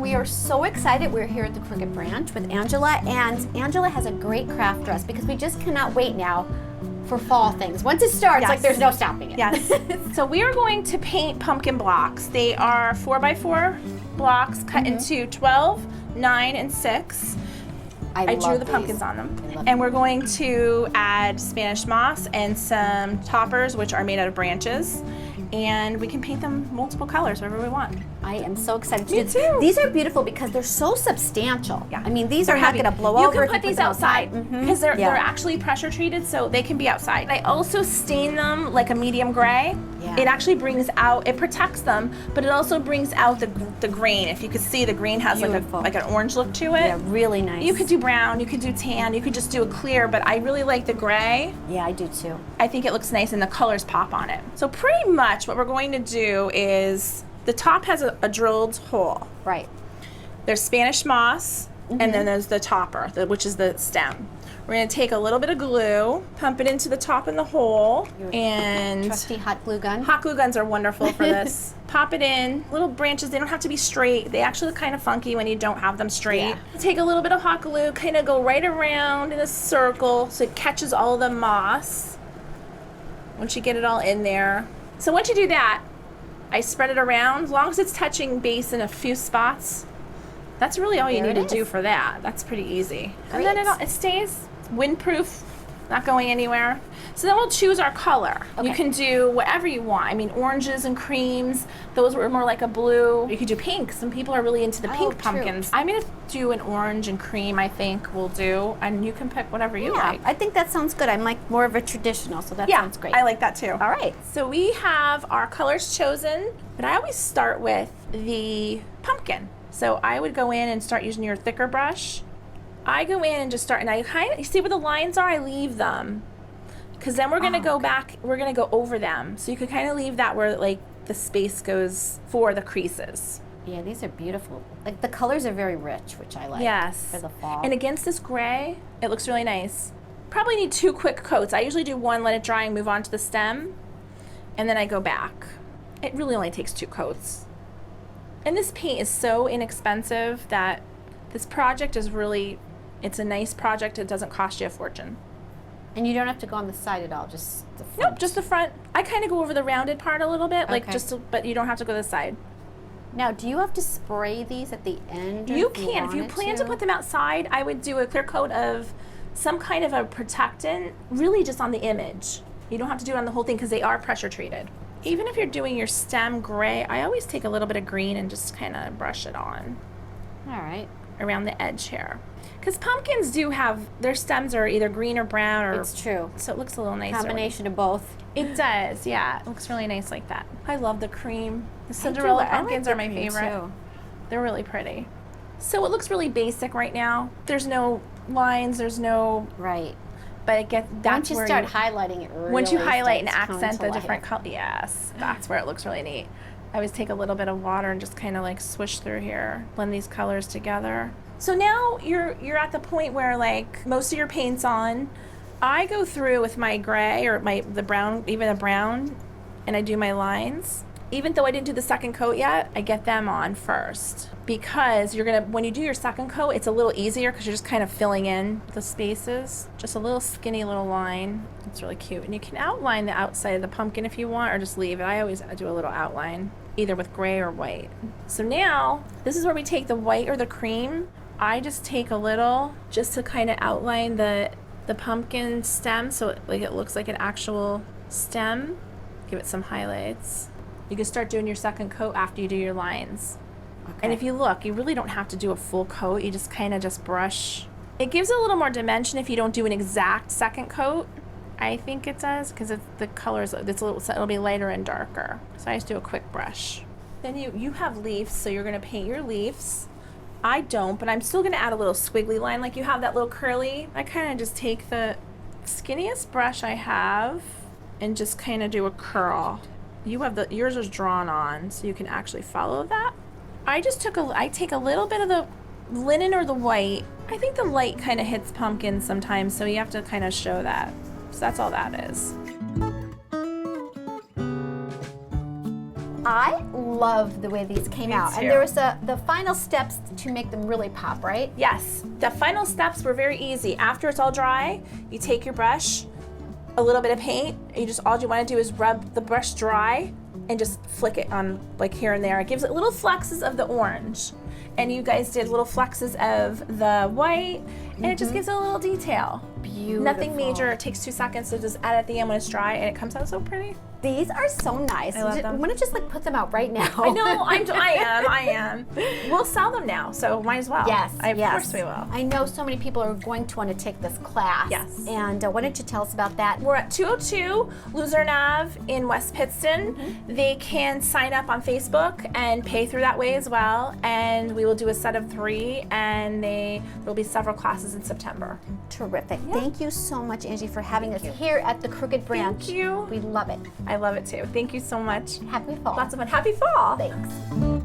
we are so excited. We're here at the Crooked Branch with Angela, and Angela has a great craft dress because we just cannot wait now for fall things. Once it starts, Yes. like there's no stopping it. Yes. So we are going to paint pumpkin blocks. They are 4x4 blocks cut into 12, 9, and 6. I drew the pumpkins on them. And we're going to add Spanish moss and some toppers, which are made out of branches. And we can paint them multiple colors, whatever we want. I am so excited to Me do too. These are beautiful because they're so substantial. Yeah. I mean, these They're are not heavy. going to blow you over. You can put these outside because they're actually pressure treated, so they can be outside. I also stain them like a medium gray. Yeah. It actually brings out, it protects them, but it also brings out the grain. If you could see, the green has like an orange look to it. Yeah, really nice. You could do brown, you could do tan, you could just do a clear, but I really like the gray. Yeah, I do too. I think it looks nice and the colors pop on it. So pretty much what we're going to do is, the top has a drilled hole. Right. There's Spanish moss, and then there's the topper, which is the stem. We're going to take a little bit of glue, pump it into the top in the hole, and Trusty hot glue gun. hot glue guns are wonderful for this. Pop it in. Little branches, they don't have to be straight. They actually look kind of funky when you don't have them straight. Yeah. Take a little bit of hot glue, kind of go right around in a circle so it catches all of the moss once you get it all in there. So once you do that, I spread it around. As long as it's touching base in a few spots, that's really all you There need it to do is. for that. That's pretty easy. Great. And then it stays windproof, not going anywhere. So then we'll choose our color. Okay. You can do whatever you want. I mean, oranges and creams, those were more like a blue. You could do pink. Some people are really into the pink true. pumpkins. I'm gonna do an orange and cream, I think we'll do, and you can pick whatever you like. I think that sounds good. I'm like more of a traditional, so that sounds great. I like that too. All right. So we have our colors chosen, but I always start with the pumpkin. So I would go in and start using your thicker brush. I go in and just start, and I kind of, you see where the lines are? I leave them. Because then we're gonna go back, we're gonna go over them. So you could kind of leave that where like the space goes for the creases. Yeah, these are beautiful. Like the colors are very rich, which I like. Yes. For the fall. And against this gray, it looks really nice. Probably need 2 quick coats. I usually do one, let it dry and move on to the stem. And then I go back. It really only takes 2 coats. And this paint is so inexpensive that this project is really, it's a nice project. It doesn't cost you a fortune. And you don't have to go on the side at all, just the front. Nope, just the front. I kind of go over the rounded part a little bit, like Okay. just, but you don't have to go to the side. Now, do you have to spray these at the end? You can. If you plan to put them outside, I would do a clear coat of some kind of a protectant, really just on the image. You don't have to do it on the whole thing because they are pressure treated. Even if you're doing your stem gray, I always take a little bit of green and just kind of brush it on All right. around the edge here. Because pumpkins do have, their stems are either green or brown, or It's true. so it looks a little nicer. Combination of both. It does, yeah. It looks really nice like that. I love the cream. The Cinderella pumpkins are my favorite. Too. They're really pretty. So it looks really basic right now. There's no lines, there's no, Right. but it gets, that's Once you where start highlighting it, really once you highlight and starts coming accent to the life. different color, yes, that's where it looks really neat. I always take a little bit of water and just kind of like swish through here, blend these colors together. So now you're at the point where like most of your paint's on. I go through with my gray or the brown, even a brown, and I do my lines. Even though I didn't do the second coat yet, I get them on first because when you do your second coat, it's a little easier because you're just kind of filling in the spaces. Just a little skinny little line. It's really cute. And you can outline the outside of the pumpkin if you want or just leave it. I always do a little outline, either with gray or white. So now, this is where we take the white or the cream. I just take a little just to kind of outline the pumpkin stem so it looks like an actual stem. Give it some highlights. You can start doing your second coat after you do your lines. Okay. And if you look, you really don't have to do a full coat. You just kind of just brush. It gives a little more dimension if you don't do an exact second coat. I think it does because the colors, it'll be lighter and darker. So I just do a quick brush. Then you have leaves, so you're gonna paint your leaves. I don't, but I'm still gonna add a little squiggly line like you have that little curly. I kind of just take the skinniest brush I have and just kind of do a curl. Yours is drawn on, so you can actually follow that. I take a little bit of the linen or the white. I think the light kind of hits pumpkin sometimes, so you have to kind of show that. So that's all that is. I love the way these came out. too. And there was the final steps to make them really pop, right? Yes, the final steps were very easy. After it's all dry, you take your brush, a little bit of paint, and all you want to do is rub the brush dry and just flick it on like here and there. It gives it little flecks of the orange. And you guys did little flecks of the white, and it just gives it a little detail. Beautiful. Nothing major. It takes 2 seconds to just add at the end when it's dry, and it comes out so pretty. These are so nice. I love them. I'm gonna just like put them out right now. I know. I am. We'll sell them now, so might as well. Yes, Of yes. course we will. I know so many people are going to want to take this class. Yes. And why don't you tell us about that? We're at 202 Luzerne Ave in West Pittston. They can sign up on Facebook and pay through that way as well. And we will do a set of 3, and there will be several classes in September. Terrific. Thank you so much, Angie, for having us here at the Crooked Branch. Thank you. We love it. I love it too. Thank you so much. Happy fall. Lots of fun. Happy fall. Thanks.